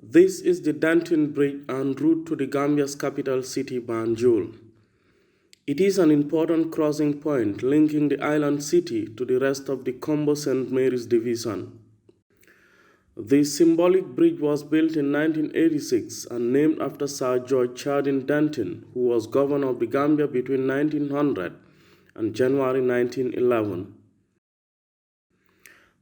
This is the Dantin Bridge en route to the Gambia's capital city, Banjul. It is an important crossing point linking the island city to the rest of the Combo St. Mary's division. The symbolic bridge was built in 1986 and named after Sir George Chardin Dantin, who was governor of the Gambia between 1900 and January 1911.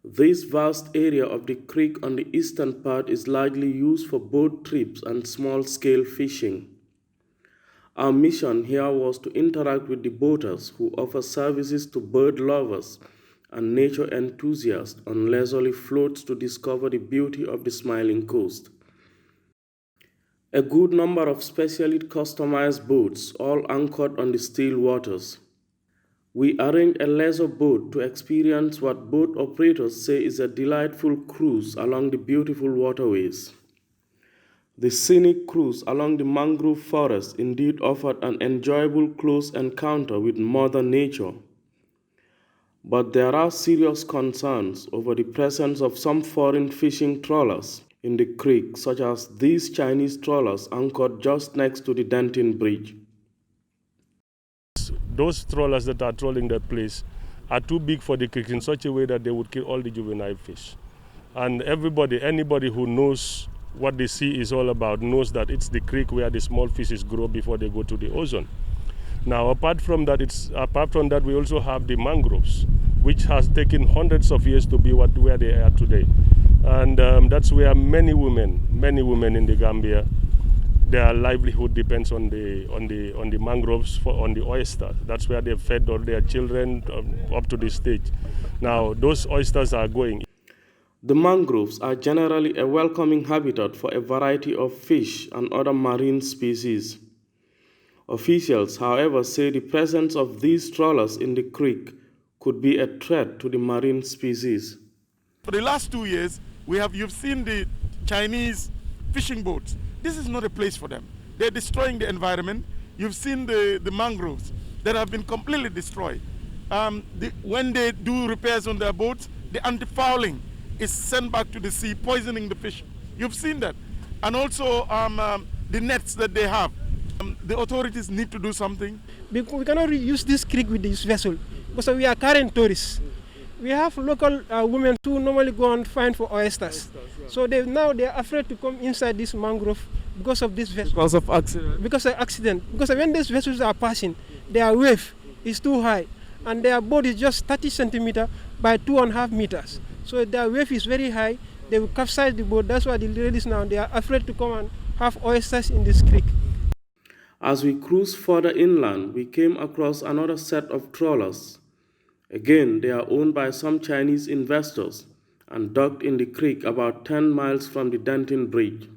This vast area of the creek on the eastern part is largely used for boat trips and small-scale fishing. Our mission here was to interact with the boaters who offer services to bird lovers and nature enthusiasts on leisurely floats to discover the beauty of the smiling coast. A good number of specially customized boats, all anchored on the still waters. We arranged a leisure boat to experience what boat operators say is a delightful cruise along the beautiful waterways. The scenic cruise along the mangrove forest indeed offered an enjoyable close encounter with Mother Nature. But there are serious concerns over the presence of some foreign fishing trawlers in the creek, such as these Chinese trawlers anchored just next to the Dantin Bridge. Those trawlers that are trawling that place are too big for the creek in such a way that they would kill all the juvenile fish. And anybody who knows what the sea is all about knows that it's the creek where the small fishes grow before they go to the ocean. Now, apart from that, we also have the mangroves, which has taken hundreds of years to be where they are today. And that's where many women in the Gambia, their livelihood depends on the mangroves, on the oysters. That's where they've fed all their children up to this stage. Now, those oysters are going. The mangroves are generally a welcoming habitat for a variety of fish and other marine species. Officials, however, say the presence of these trawlers in the creek could be a threat to the marine species. For the last 2 years, you've seen the Chinese fishing boats. This is not a place for them. They're destroying the environment. You've seen the mangroves that have been completely destroyed. When they do repairs on their boats, the anti-fouling is sent back to the sea, poisoning the fish. You've seen that. And also the nets that they have. The authorities need to do something. We cannot use this creek with this vessel because we are current tourists. We have local women who normally go and find for oysters. So now they are afraid to come inside this mangrove because of this vessel. Because of accident? Because of accident. Because when these vessels are passing, their wave is too high and their boat is just 30 centimeters by 2.5 meters. So their wave is very high. They will capsize the boat. That's why the ladies now, they are afraid to come and have oysters in this creek. As we cruised further inland, we came across another set of trawlers. Again, they are owned by some Chinese investors and docked in the creek about 10 miles from the Dantin Bridge.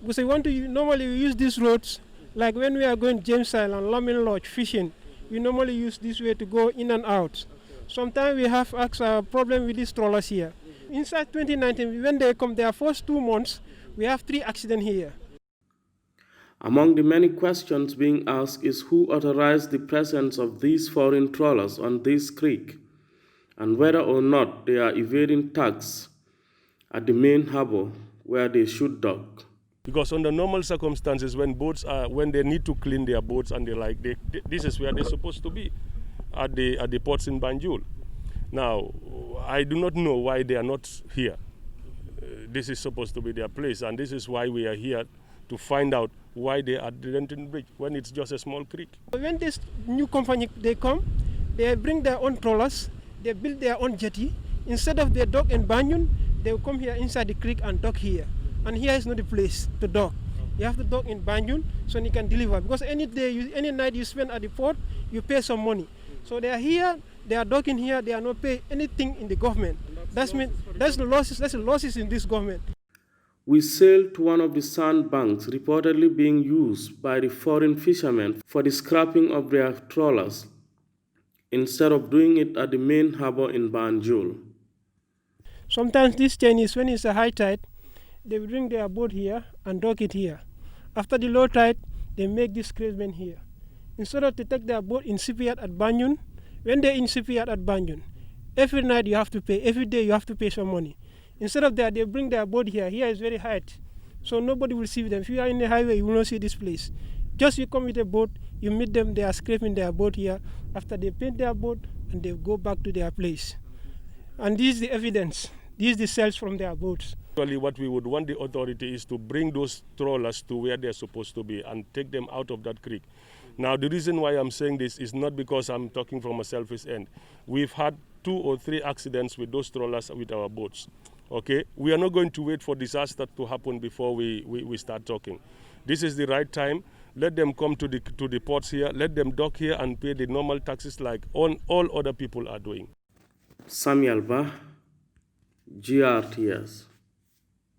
Because normally we use these roads, like when we are going James Island, Lamin Lodge, fishing, we normally use this way to go in and out. Sometimes we have a problem with these trawlers here. Inside 2019, when they come, their first 2 months, we have 3 accidents here. Among the many questions being asked is who authorized the presence of these foreign trawlers on this creek, and whether or not they are evading tax at the main harbor where they should dock. Because under normal circumstances, when they need to clean their boats and this is where they're supposed to be, at the ports in Banjul. Now, I do not know why they are not here. This is supposed to be their place, and this is why we are here to find out why they are at the Dantin Bridge when it's just a small creek. When this new company, they come, they bring their own trawlers, they build their own jetty. Instead of their dock in Banjul, they will come here inside the creek and dock here. And here is not the place to dock. You have to dock in Banjul so you can deliver. Because any night you spend at the port, you pay some money. So they are here, they are docking here, they are not paying anything in the government. That's the losses in this government. We sailed to one of the sandbanks reportedly being used by the foreign fishermen for the scrapping of their trawlers, instead of doing it at the main harbor in Banjul. Sometimes these Chinese, when it's a high tide, they will bring their boat here and dock it here. After the low tide, they make this crazy here. Instead of to take their boat in shipyard at Banjul, when they're in shipyard at Banjul, every night you have to pay, every day you have to pay some money. Instead of that, they bring their boat here. Here is very high. So nobody will see them. If you are in the highway, you will not see this place. Just you come with a boat, you meet them, they are scraping their boat here. After they paint their boat, and they go back to their place. And this is the evidence. These are the cells from their boats. Actually, what we would want the authority is to bring those trawlers to where they're supposed to be and take them out of that creek. Now, the reason why I'm saying this is not because I'm talking from a selfish end. We've had 2 or 3 accidents with those trawlers with our boats. Okay, we are not going to wait for disaster to happen before we start talking. This is the right time. Let them come to the ports here. Let them dock here and pay the normal taxes like all other people are doing. Samuel Ba, GRTS.